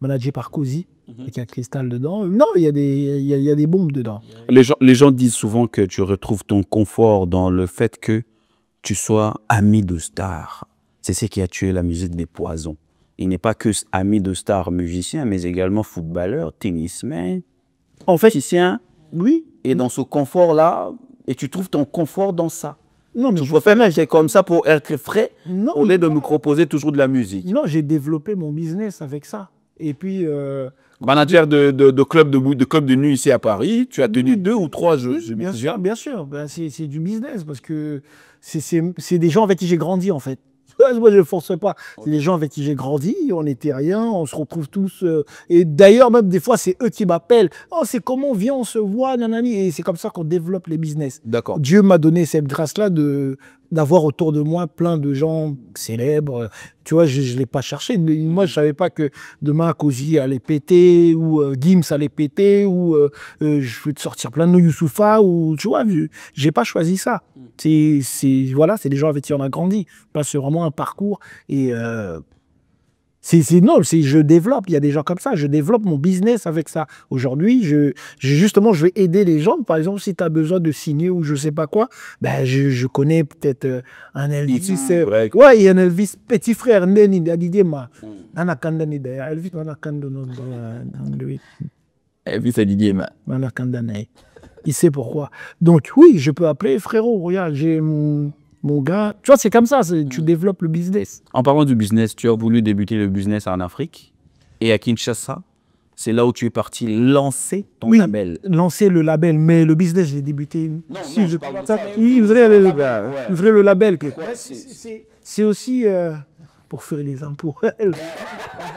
A: managé par Cozy, avec un cristal dedans. Non, il y a des bombes dedans.
B: Les gens disent souvent que tu retrouves ton confort dans le fait que tu sois ami de stars. C'est ce qui a tué la musique des Poisons. Il n'est pas que ami de stars musiciens, mais également footballeur, tennisman,
A: En fait,
B: musicien.
A: oui.
B: Et dans ce confort-là, et tu trouves ton confort dans ça.
A: Non, mais
B: Tu peux faire j'ai comme ça pour être frais,
A: non,
B: au lieu de me proposer toujours de la musique.
A: non, j'ai développé mon business avec ça. Et puis...
B: Manager de club de nuit ici à Paris, tu as tenu 2 ou 3 jeux.
A: bien sûr, bien sûr. Ben, c'est du business parce que c'est des gens avec qui j'ai grandi, en fait. Moi, je ne force pas. C'est des gens avec qui j'ai grandi, on n'était rien, on se retrouve tous. Et d'ailleurs, même des fois, c'est eux qui m'appellent. Oh, c'est comment, viens, on se voit, nanani. Et c'est comme ça qu'on développe les business.
B: D'accord.
A: Dieu m'a donné cette grâce-là d'avoir autour de moi plein de gens célèbres. Tu vois, je ne l'ai pas cherché. Moi, je ne savais pas que demain, Cozy allait péter, ou Gims allait péter, ou je vais te sortir plein de Youssoupha, ou tu vois, je n'ai pas choisi ça. Voilà, c'est des gens avec qui on a grandi. C'est vraiment un parcours. Et je développe. Il y a des gens comme ça. Je développe mon business avec ça. Aujourd'hui, justement, je vais aider les gens. Par exemple, si tu as besoin de signer ou je sais pas quoi, ben, je connais peut-être un Elvis. Ouais, il y a un Elvis, petit frère, Neni, Adidema. Elvis,
B: Elvis Adidema.
A: il sait pourquoi. Donc, oui, je peux appeler frérot. Regarde, j'ai mon gars. Tu vois, c'est comme ça. Tu développes le business.
B: En parlant du business, tu as voulu débuter le business en Afrique et à Kinshasa. C'est là où tu es parti lancer ton label.
A: Lancer le label, mais le business, j'ai débuté.
B: Si je
A: parle de ça. Oui, vous avez le label. C'est aussi pour faire les impôts.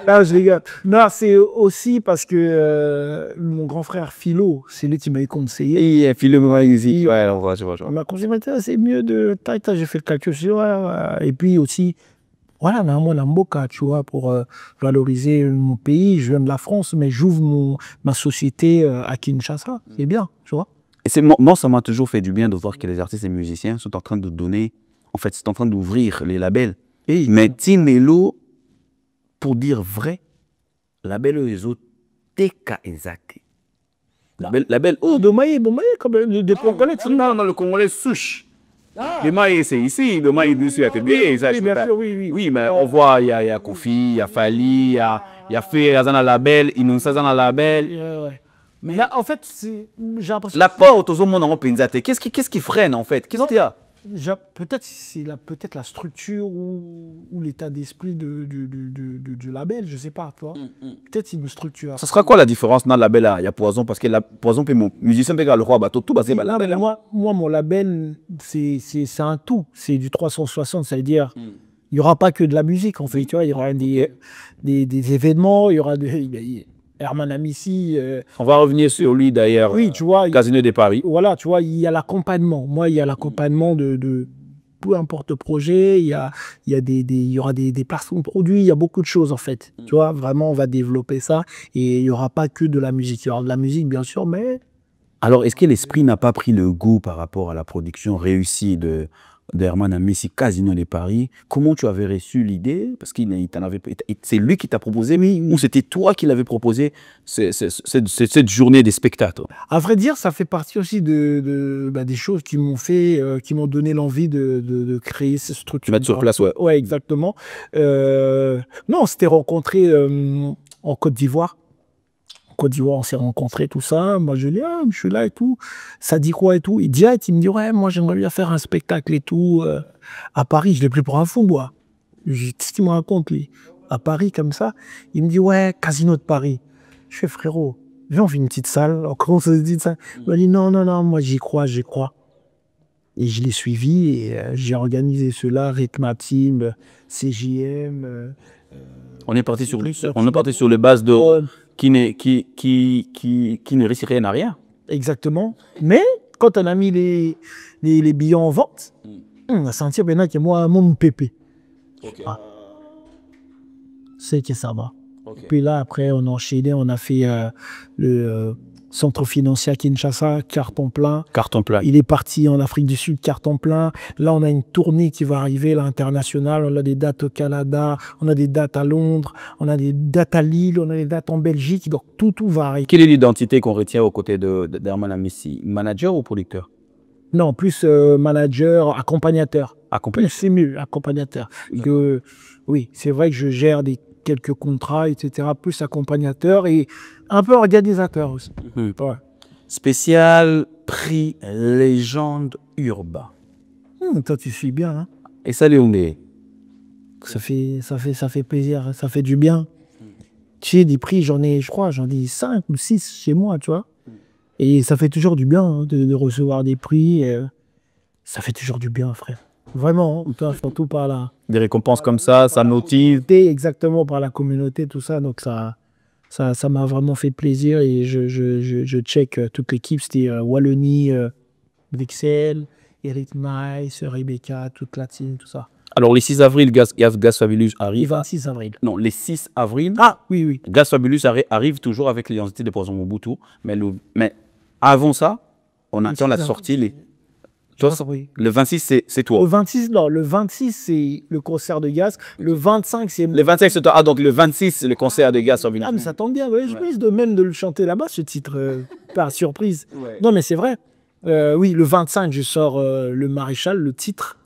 A: Là, je rigole. Non, c'est aussi parce que mon grand frère Philo, c'est lui qui m'a conseillé.
B: Et Philo m'a dit, ouais, je vois.
A: Il m'a conseillé, c'est mieux de... J'ai fait le calcul. Et puis aussi, voilà, moi, Namboka, tu vois, pour valoriser mon pays. Je viens de la France, mais j'ouvre ma société à Kinshasa. C'est bien, tu vois.
B: Et moi, ça m'a toujours fait du bien de voir que les artistes et musiciens sont en train de donner, en fait, c'est en train d'ouvrir les labels. Mais Tinelo, pour dire vrai, label Ezo Teka Ezake. Label
A: Oh, de Maï, comme des Congolais.
B: Non, le Congolais souche. Le Maï, c'est ici, le Maï dessus à Tébé.
A: Oui, bien sûr, oui.
B: Oui, mais on voit, il y a Kofi, il y a Fali, il y a Fé, Razana Label, Inonsa Zana Label.
A: Ouais. Mais là, en fait, j'ai l'impression...
B: La porte aux hommes en Penzate, qu'est-ce qui freine en fait? Qu'est-ce qu'il y a?
A: Peut-être c'est peut-être la structure ou l'état d'esprit du label, je sais pas, toi. Peut-être c'est une structure.
B: Ça sera quoi la différence dans le label là? Il y a Poison parce que Poison peut mon musicien peut le roi bateau tout basé label.
A: Moi mon label c'est un tout, c'est du 360, ça veut dire il y aura pas que de la musique en fait, tu vois, il y aura des événements, il y aura Herman Amissi.
B: On va revenir sur lui d'ailleurs.
A: Oui, tu vois.
B: Casino de Paris.
A: Voilà, tu vois, il y a l'accompagnement. Moi, il y a l'accompagnement de peu importe le projet. Il y aura des placements de produits. Il y a beaucoup de choses en fait. Tu vois, vraiment, on va développer ça. Et il n'y aura pas que de la musique. Il y aura de la musique, bien sûr, mais...
B: Alors, est-ce que l'esprit n'a pas pris le goût par rapport à la production réussie d'Herman Amissi, Casino de Paris? Comment tu avais reçu l'idée? Parce que c'est lui qui t'a proposé, ou c'était toi qui l'avais proposé cette journée des spectacles?
A: À vrai dire, ça fait partie aussi des choses qui m'ont donné l'envie de créer cette structure.
B: Tu vas être sur place, ouais.
A: Ouais, exactement. Non, on s'était rencontrés en Côte d'Ivoire. Côte d'Ivoire, on s'est rencontrés, tout ça. Moi, je dis, ah, je suis là et tout. Ça dit quoi et tout? Il direct, il me dit, ouais, moi, j'aimerais bien faire un spectacle et tout. À Paris, je l'ai pris pour un fou, moi. Qu'est-ce qu'il me raconte, lui? À Paris, comme ça. Il me dit, ouais, Casino de Paris. Je fais, frérot, viens, on fait une petite salle. On commence à se dire ça. Il m'a dit, non, non, non, moi, j'y crois, j'y crois. Et je l'ai suivi et j'ai organisé cela, Rythma Team, CJM.
B: On est parti sur les bases de qui ne risque rien à rien.
A: Exactement. Mais quand on a mis les billets en vente, on a senti maintenant que moi, mon pépé.
B: Okay.
A: Ah. C'est que ça va.
B: Okay.
A: Puis là, après, on a enchaîné, on a fait le centre financier à Kinshasa, carton plein.
B: Carton plein.
A: Il est parti en Afrique du Sud, carton plein. Là, on a une tournée qui va arriver, là, internationale. On a des dates au Canada, on a des dates à Londres, on a des dates à Lille, on a des dates en Belgique. Donc, tout va arriver.
B: Quelle est l'identité qu'on retient aux côtés d'Herman Amissi? Manager ou producteur?
A: Non, plus manager, accompagnateur.
B: Accompagnateur.
A: C'est mieux, accompagnateur. Oui, c'est vrai que je gère quelques contrats, etc. Plus accompagnateur et un peu organisateur aussi.
B: Mmh.
A: Ouais.
B: Spécial prix légende urbain.
A: Toi, tu suis bien. Hein?
B: Et ça, Léoné?
A: Ça fait plaisir, ça fait du bien. Tu sais, des prix, j'en ai 5 ou 6 chez moi, tu vois. Et ça fait toujours du bien hein, de recevoir des prix. Ça fait toujours du bien, frère. Vraiment, hein, surtout par la...
B: Des récompenses comme ça motive.
A: Exactement, par la communauté, tout ça. Donc, ça m'a vraiment fait plaisir. Et je check toute l'équipe. C'était Wallonie, Vexel, Eric Nice, Rebecca, toute la team, tout ça.
B: Alors, le 6 avril, Gaz Fabulous arrive.
A: Le 26 avril.
B: Non, le 6 avril.
A: Ah, oui.
B: Gaz Fabulous arrive toujours avec l'identité de Poison Mobutu. Mais avant ça, on attend la sortie. Toi, le 26, c'est toi.
A: Le 26, non. Le 26, c'est le concert de Gaz. Le 25, c'est...
B: Le 25, c'est toi. Ah, donc le 26, c'est le concert de Gaz Fabulous.
A: Ah, mais ça tombe bien. Ouais. Je risque même de le chanter là-bas, ce titre, par surprise.
B: Ouais.
A: Non, mais c'est vrai. Oui, le 25, je sors le Maréchal, le titre.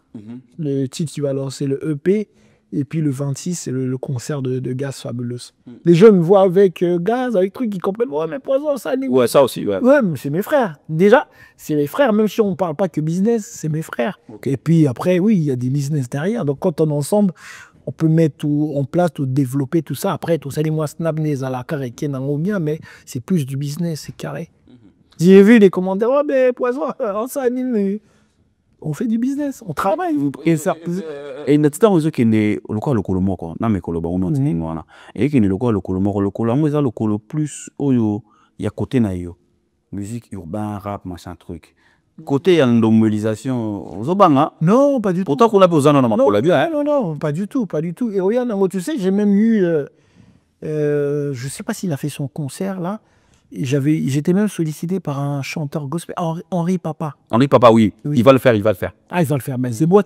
A: Le titre qui va lancer le EP. Et puis le 26, c'est le concert de Gaz Fabulous. Les gens me voient avec Gaz, avec trucs, ils comprennent. Ouais, mais Poison, ça...
B: Ouais, ça aussi, ouais.
A: Ouais, mais c'est mes frères. Déjà, c'est mes frères, même si on ne parle pas que business, c'est mes frères. Okay. Et puis après, oui, il y a des business derrière. Donc quand on est ensemble, on peut mettre tout en place, tout développer, tout ça. Après, tout ça, les moi, snap, les à la carré, mais c'est plus du business, c'est carré. J'ai vu les commentaires, ouais, mais Poison, on fait du business, on travaille.
B: Et ça. Et natita ozo kende lokwa lokolo moko na mekolo ba unoti ngwana. Et kende lokwa lokolo moko lokolo mo eza lokolo plus oyo ya côté na yo. Musique urbain, rap, machin truc. Côté ya ndomobilisation ozo banga?
A: Non, pas du tout.
B: Pourtant qu'on a besoin dans ma bien hein.
A: Non, pas du tout. Et regarde, tu sais, j'ai même eu je sais pas s'il a fait son concert là. J'étais même sollicité par un chanteur gospel, Henri Papa.
B: Henri Papa, oui. Il va le faire.
A: Ah, il va le faire. Mais c'est moi,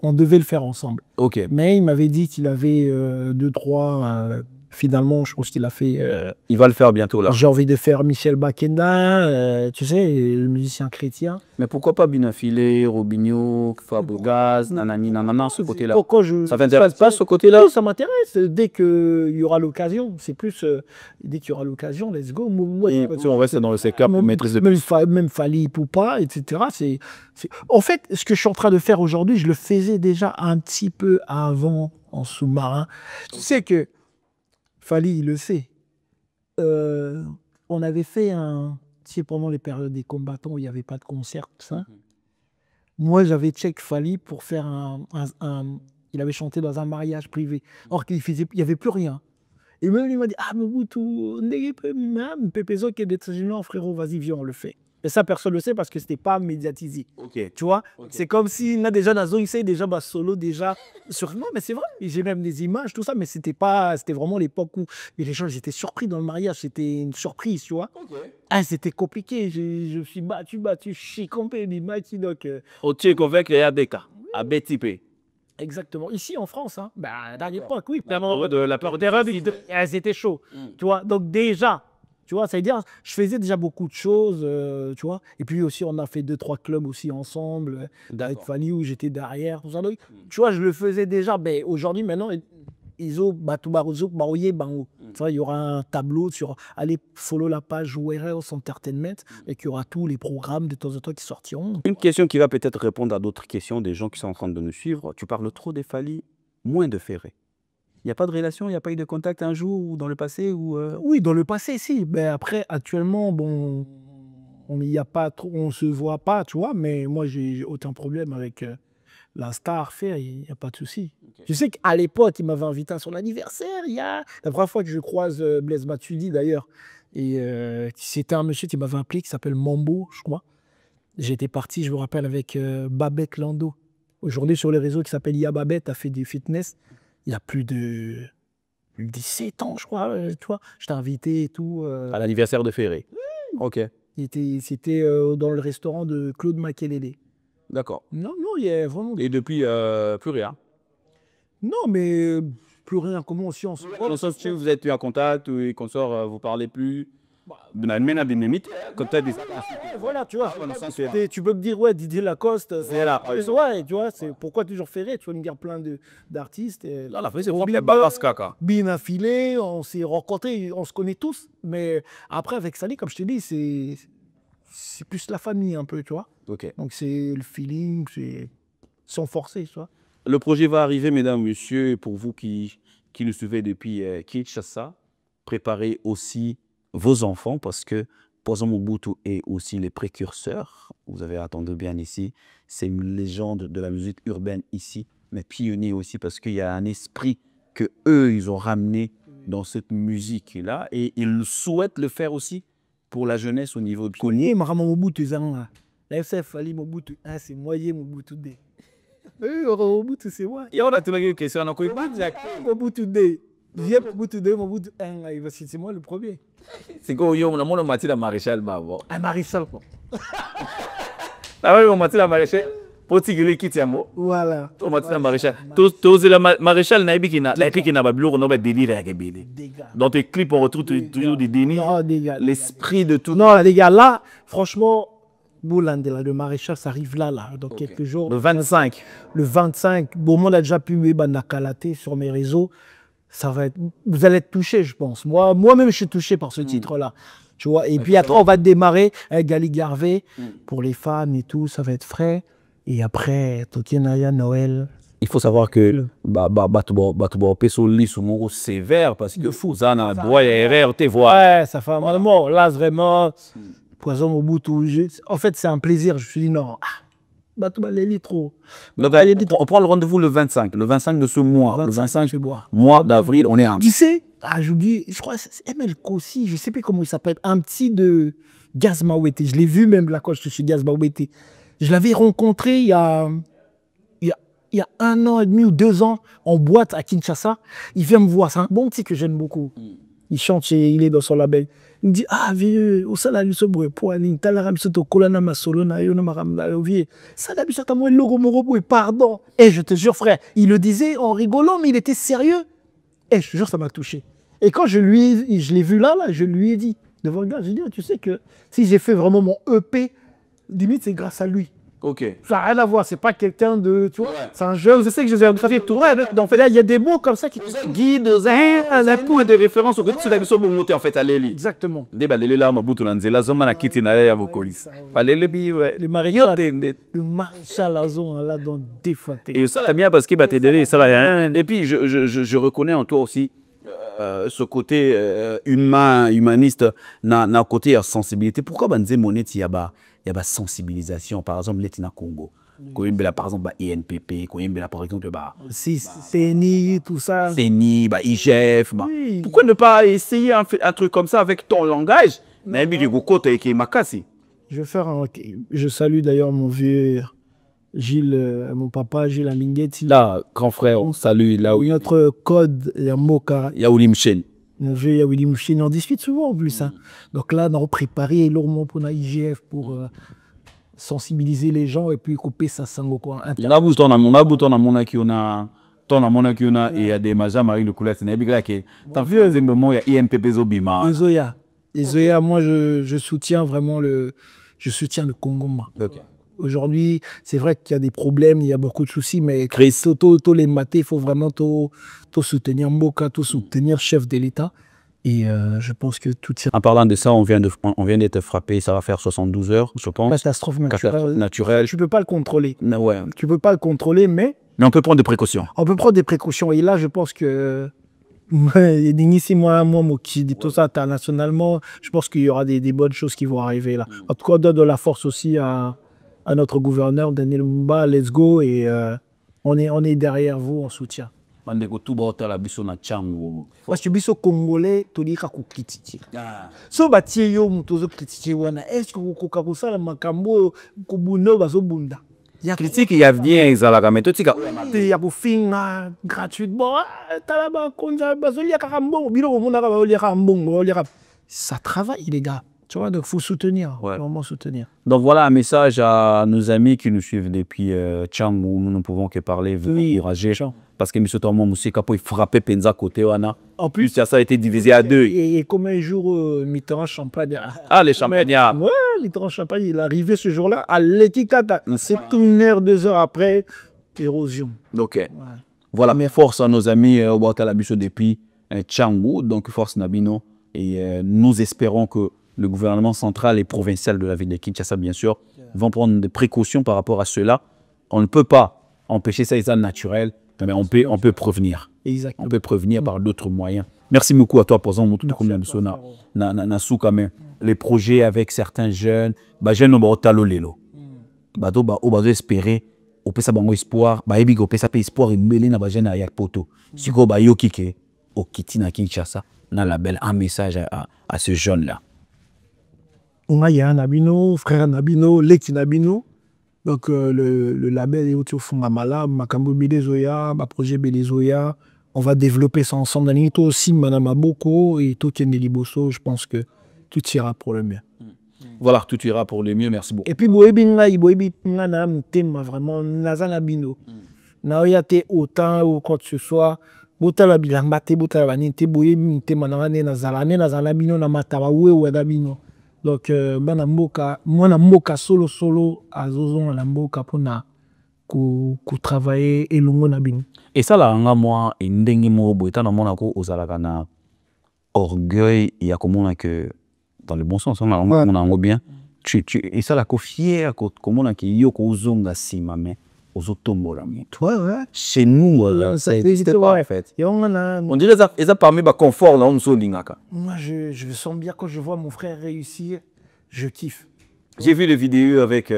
A: on devait le faire ensemble.
B: Ok.
A: Mais il m'avait dit qu'il avait 2-3. Finalement, je pense qu'il a fait...
B: il va le faire bientôt, là.
A: J'ai envie de faire Michel Bakenda, tu sais, le musicien chrétien.
B: Mais pourquoi pas Binafilé, Robinho, Fabregas, nanani, nanana, ce côté-là? Ça t'intéresse pas, ce côté-là?
A: Oui, ça m'intéresse. Dès qu'il y aura l'occasion, c'est plus... dès qu'il y aura l'occasion, let's go. Moi,
B: on reste dans le secteur pour maîtriser...
A: Même Fali Poupa, etc. En fait, ce que je suis en train de faire aujourd'hui, je le faisais déjà un petit peu avant, en sous-marin. Tu sais que... Fali, il le sait. On avait fait tu sais, pendant les périodes des combattants où il n'y avait pas de concert, tout ça. Moi, j'avais check Fali pour faire il avait chanté dans un mariage privé. Or qu'il il n'y avait plus rien. Et même il m'a dit, ah, mais vous, tout, Pépezo qui est des frérot, vas-y, viens, on le fait. Et ça, personne ne le sait parce que ce n'était pas médiatisé.
B: Okay.
A: Tu vois, c'est comme s'il y a déjà dans la zone, il sait déjà solo, déjà. Non, mais c'est vrai, j'ai même des images, tout ça, mais c'était vraiment l'époque où les gens ils étaient surpris dans le mariage, c'était une surprise, tu vois. Ah, c'était compliqué, je me suis battu, chicompé, donc.
B: Au-dessus, convaincre les ADK, à BTP.
A: Exactement. Ici, en France, hein, dans l'époque, oui.
B: De la peur des rapides.
A: C'était chaud, tu vois. Donc déjà... Tu vois, ça veut dire, je faisais déjà beaucoup de choses, tu vois. Et puis aussi, on a fait 2-3 clubs aussi ensemble, avec Fanny où j'étais derrière, tout ça. Donc, tu vois, je le faisais déjà. Mais aujourd'hui, maintenant, ils ont il y aura un tableau sur allez follow la page Warehouse Entertainment et qu'il y aura tous les programmes de temps en temps qui sortiront.
B: Une question qui va peut-être répondre à d'autres questions des gens qui sont en train de nous suivre. Tu parles trop des Fally, moins de Ferré. Il n'y a pas de relation, il n'y a pas eu de contact un jour ou dans le passé ou
A: Oui, dans le passé, si. Ben après, actuellement, bon, on y a pas trop, on se voit pas, tu vois, mais moi, j'ai aucun problème avec la star Fer, il n'y a pas de souci. Je sais qu'à l'époque, il m'avait invité à son anniversaire. La première fois que je croise Blaise Matuidi, d'ailleurs, et c'était un monsieur qui m'avait appelé qui s'appelle Mambo, je crois. J'étais parti, je me rappelle, avec Babette Lando. Aujourd'hui, sur les réseaux, qui s'appelle Ya Babette, a fait du fitness. Il y a plus de 17 ans, je crois, tu vois. Je t'ai invité et tout.
B: à l'anniversaire de Ferré. Ok,
A: C'était dans le restaurant de Claude Makelele.
B: d'accord.
A: Non, il y a vraiment...
B: Et depuis, plus rien.
A: Non, mais plus rien. Comment aussi on se...
B: Dans le sens que vous êtes plus en contact ou qu'on sort, vous parlez plus.
A: Voilà, tu vois.
B: Dans le sens,
A: Tu peux me dire, ouais, Didier Lacoste,
B: c'est là.
A: ouais, tu vois, c'est pourquoi toujours Ferré, tu vas me dire plein d'artistes.
B: Là, la c'est vraiment
A: Bien affilé, on s'est rencontrés, on se connaît tous. Mais après, avec Sally, comme je te dis, c'est plus la famille un peu, tu vois.
B: Ok.
A: Donc c'est le feeling, c'est sans forcer, tu vois.
B: Le projet va arriver, mesdames, messieurs, et pour vous qui nous suivez depuis Kinshasa, préparez aussi vos enfants parce que Poison Mobutu est aussi les précurseurs. Vous avez entendu bien ici, c'est une légende de la musique urbaine ici, mais pionnier aussi parce qu'il y a un esprit que eux ils ont ramené dans cette musique-là et ils souhaitent le faire aussi pour la jeunesse au niveau de
A: Kony, Marama Mobutu, la FCF Fally Mobutu, c'est moyen Mobutu D. Mobutu, c'est moi.
B: Et on a toujours une question, on a quoi
A: Mobutu D. Viens Mobutu D, Mobutu 1, c'est moi le premier.
B: C'est quoi, on a mon Mathilde Maréchal,
A: Maréchal, quoi.
B: Ah oui, on Mathilde Maréchal. Pour tirer qui tient mot.
A: Voilà.
B: On Mathilde Maréchal. Tous les Maréchal, les clips qui n'a pas bu, on a délire avec Bélé. Dans tes clips, on retrouve toujours des délires.
A: Non, des gars.
B: L'esprit de tout.
A: Non, les gars, là, franchement, Boulandela, le Maréchal, ça arrive là, dans quelques jours.
B: Le 25.
A: Le 25. Bon, moi, on a déjà publié Banakalaté sur mes réseaux. Ça va être, vous allez être touchés, je pense. Moi-même, je suis touché par ce titre-là. Tu vois. Et puis après, on va démarrer avec Gali Garvey pour les fans et tout. Ça va être frais. Et après, Tokienaya, Noël.
B: Il faut savoir que c'est sévère parce que Fouzana, Bois et RR, t'es voix.
A: Ouais, ça fait un moment. Là, vraiment, Poison Mobutu. En fait, c'est un plaisir. Je me suis dit, non. Trop.
B: On prend le rendez-vous le 25 de ce mois. Le 25 mois d'avril, on est en.
A: Tu sais, je crois que c'est ML Kossi, je sais plus comment il s'appelle, un petit de Gaz Mawete. Je l'ai vu même là quand je suis Gaz Mawete. Je l'avais rencontré il y a 1 an et demi ou 2 ans en boîte à Kinshasa. Il vient me voir, c'est un bon petit que j'aime beaucoup. Il chante, il est dans son label. Il me dit, vieux, au salaire, ce bruit, pour aller, t'as la to kolana ma solo na yo na maram vieux. Salaire, ça t'a moins logo morobo, pardon. Et je te jure, frère, il le disait en rigolant, mais il était sérieux. Et je te jure, ça m'a touché. Et quand je l'ai vu là, je lui ai dit, devant le gars, je lui ai dit, tu sais que si j'ai fait vraiment mon EP, limite, c'est grâce à lui.
B: Ok.
A: Ça n'a rien à voir, c'est pas quelqu'un de. Tu vois, c'est un jeune, je sais que je vais faire tout. Donc, il y a des mots comme ça qui te guident,
B: un point de référence au côté de la mission pour monter en fait à l'Eli.
A: Exactement.
B: Débat l'Eli là, ma boutou lanzela, zoma na kiti na ya vocolis. Fallait bi, ouais.
A: Le maréchal la zone là dans défanté.
B: Et ça la bien parce que bah t'es donné ça là. Et puis je reconnais en toi aussi ce côté humaniste, na côté sensibilité. Pourquoi banze moneti yaba? Il y a sensibilisation, par exemple, l'État Congo. Par exemple, INPP, par exemple,
A: CENI, tout ça.
B: CENI, IGF. Oui. Pourquoi ne pas essayer un truc comme ça avec ton langage?
A: Je salue d'ailleurs mon vieux Gilles, mon papa Gilles Aminguetti.
B: Là, grand frère, on salue. Là où
A: notre code, il y a Moka.
B: Il y a William Chen.
A: Mon vieux Willy Mouchine, on discute souvent en plus. Donc là, on a préparé lourdement pour la IGF pour sensibiliser les gens et puis couper ça sango quoi.
B: On a bouton à mon aki, on a ton à mon aki, on a et il y a des majams avec le couleur, c'est n'importe quoi. T'as vu un moment il y a INPP Zobima.
A: Zoya, moi je soutiens vraiment le Congo.
B: Ok.
A: Aujourd'hui, c'est vrai qu'il y a des problèmes, il y a beaucoup de soucis, mais
B: Chris.
A: tous les matins, il faut vraiment tout soutenir Mboka, tout soutenir chef de l'État. Et je pense que tout ira.
B: En parlant de ça, on vient d'être frappé, ça va faire 72 heures, je pense.
A: Catastrophe
B: Naturelle.
A: Tu peux pas le contrôler.
B: Ouais.
A: Tu peux pas le contrôler, mais
B: Mais on peut prendre des précautions.
A: on peut prendre des précautions. Et là, je pense que ici, moi, qui dit tout ça internationalement, je pense qu'il y aura des bonnes choses qui vont arriver là. En tout cas, on donne de la force aussi à notre gouverneur, Daniel Mumba. Let's go. Et on est derrière vous, on soutient.
B: Bandeko tout bota la biso na chango.
A: Parce que biso Congolais, tu dis qu'on critique. So batie yo mutozo critiquer wana. Est-ce que vous kokakusa la makambo kubuno bazo bunda?
B: Critique il y a bien ezalaka mais totika
A: Il y a pour finir gratuitement. Talaba konza bazo lia karambon, bilo mona ba lia karambon, ça travaille les gars. Tu vois, donc il faut soutenir, vraiment soutenir.
B: Donc voilà un message à nos amis qui nous suivent depuis Tchang où nous ne pouvons que parler, encourager. Parce que M. Thomas Moussika peut frapper Penza côté Wana. En plus, ça a été divisé à deux.
A: Et comme un jour, Mitterrand Champagne.
B: Ah, les Champagnards.
A: Ouais, Mitterrand Champagne, il est arrivé ce jour-là à l'étiquette. C'est 1 heure, 2 heures après, érosion.
B: Ok. Ouais. Voilà, mais force à nos amis au Boatalabiso depuis Tchangou, donc force Nabino. Et nous espérons que le gouvernement central et provincial de la ville de Kinshasa, bien sûr, vont prendre des précautions par rapport à cela. On ne peut pas empêcher ça, c'est naturel, mais on peut prévenir. Exactement. On peut prévenir par d'autres moyens. Merci beaucoup à toi, par exemple, les projets avec certains jeunes, jeunes au lelo. On va espérer, on peut savoir espoir, on peut savoir espoir et mêler na jeune à poto. Si on va yokike, au kiti na Kinshasa, na label un message à ce jeune là.
A: On a un Nabino, frère Nabino, Leki Nabino. Donc le label est au fond à Mala, Makambo Bilezoya, ma projet Bilezoya. On va développer ça ensemble. Toi aussi, Madame Aboko et toi Kendeli Bosso, je pense que tout ira pour le mieux.
B: Voilà, tout ira pour le mieux, merci beaucoup.
A: Et puis Boebinga, Boebinga, thème vraiment Nazana Bino. Naoyate autant ou quand ce soit. Botala bilambate, botala banite, boyebi thème Nazala Bino, na matabawe ou Adabino. Donc, moi, je solo à Zozon, à Mboka pour travailler et l'ongo na bin.
B: Et ça, là, moi, et n'dengi mo boita na mona ko ozalaka na orgueil, il y a comment que dans le bon sens, on a bien. Et ça, la ko fier, comment on a qui yo ko zonga sima mais aux automobiles.
A: Ouais.
B: Chez nous, ça n'existe pas en fait. On dirait que ça parmi le confort là, on se lingaka.
A: Moi, je sens bien quand je vois mon frère réussir, je kiffe.
B: J'ai vu des vidéos avec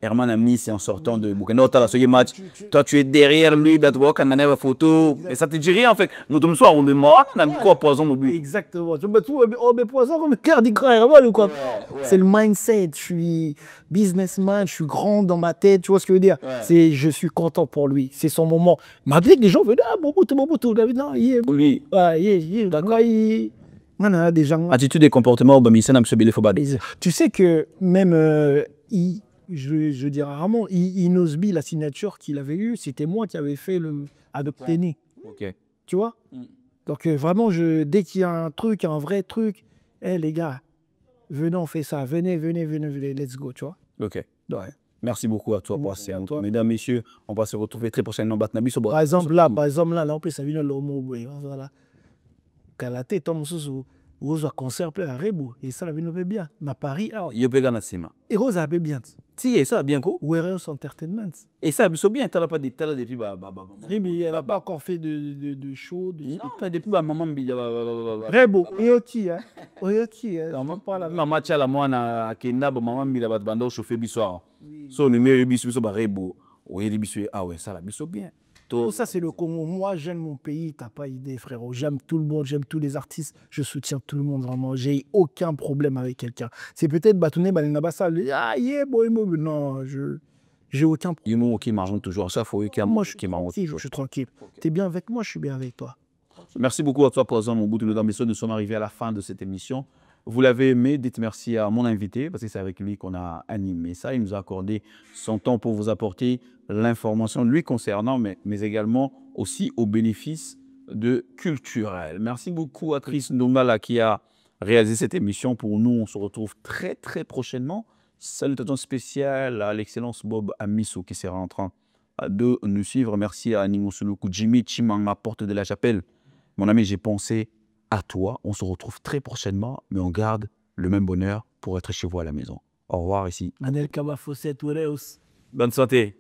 B: Herman Amnis en sortant de Bukeno, tu as ce match. Toi, tu es derrière lui, tu vois qu'on a une photo. Et ça te dit rien en fait. Nous, tous les soirs, on est mort, on a mis quoi poison au but.
A: Exactement. Tu me poison, on me garde ou quoi. C'est le mindset. Je suis businessman, je suis grand dans ma tête. Tu vois ce que je veux dire? Je suis content pour lui. C'est son moment. Malgré que les gens veulent ah, Mobutu. Non,
B: oui.
A: D'accord, on a des gens.
B: Attitude et comportement,
A: tu sais que même je dirais rarement, Inosbi, la signature qu'il avait eue, c'était moi qui avais fait le Adopteni.
B: Ok.
A: Tu vois? Donc vraiment, dès qu'il y a un truc, un vrai truc, les gars, venez, on fait ça, venez, let's go, tu vois?
B: Ok.
A: Ouais.
B: Merci beaucoup à toi pour passer. Mesdames, messieurs, on va se retrouver très prochainement.
A: Par exemple, là, en plus, ça vient de l'homo, voilà. Kalate, Tom Sousou. Rose a concert à Rebo et ça la vie bien. Ma Paris
B: yo pega na sima.
A: Et Rose a bien.
B: Si et ça bien quoi?
A: Warehouse Entertainment.
B: Et ça so bien t'as pas des talents depuis
A: Oui mais elle n'a pas encore fait de show
B: pas depuis maman billa
A: Rebo Oyoti hein. Oyoti
B: on pas la maman tia la moi na Kenya maman billa ba bando chauffer bisoir. So le meilleur biso ba Rebo. Oyeli biso ah ouais ça la biso bien.
A: Tout ça, c'est le Congo. Moi, j'aime mon pays, t'as pas idée, frérot. J'aime tout le monde, j'aime tous les artistes, je soutiens tout le monde, vraiment. J'ai aucun problème avec quelqu'un. C'est peut-être Batouné, Balinabassa, non, j'ai aucun problème.
B: Humour qui marche toujours, ça, faut que
A: moi, je suis tranquille. T'es bien avec moi, je suis bien avec toi.
B: Merci beaucoup à toi, président Mobutu Loda Mbesso. Nous sommes arrivés à la fin de cette émission. Vous l'avez aimé, dites merci à mon invité, parce que c'est avec lui qu'on a animé ça. Il nous a accordé son temps pour vous apporter l'information lui concernant, mais également aussi au bénéfice de culturel. Merci beaucoup à Chris Ndoumala qui a réalisé cette émission. Pour nous, on se retrouve très très prochainement Salutations spéciales à l'excellence Bob Amiso qui sera en train de nous suivre. Merci à Nimosuluku Jimmy Chimanga, porte de la chapelle. Mon ami, j'ai pensé à toi. On se retrouve très prochainement, mais on garde le même bonheur pour être chez vous à la maison. Au revoir ici.
A: Anel Kaba Fosset Wereus.
B: Bonne santé.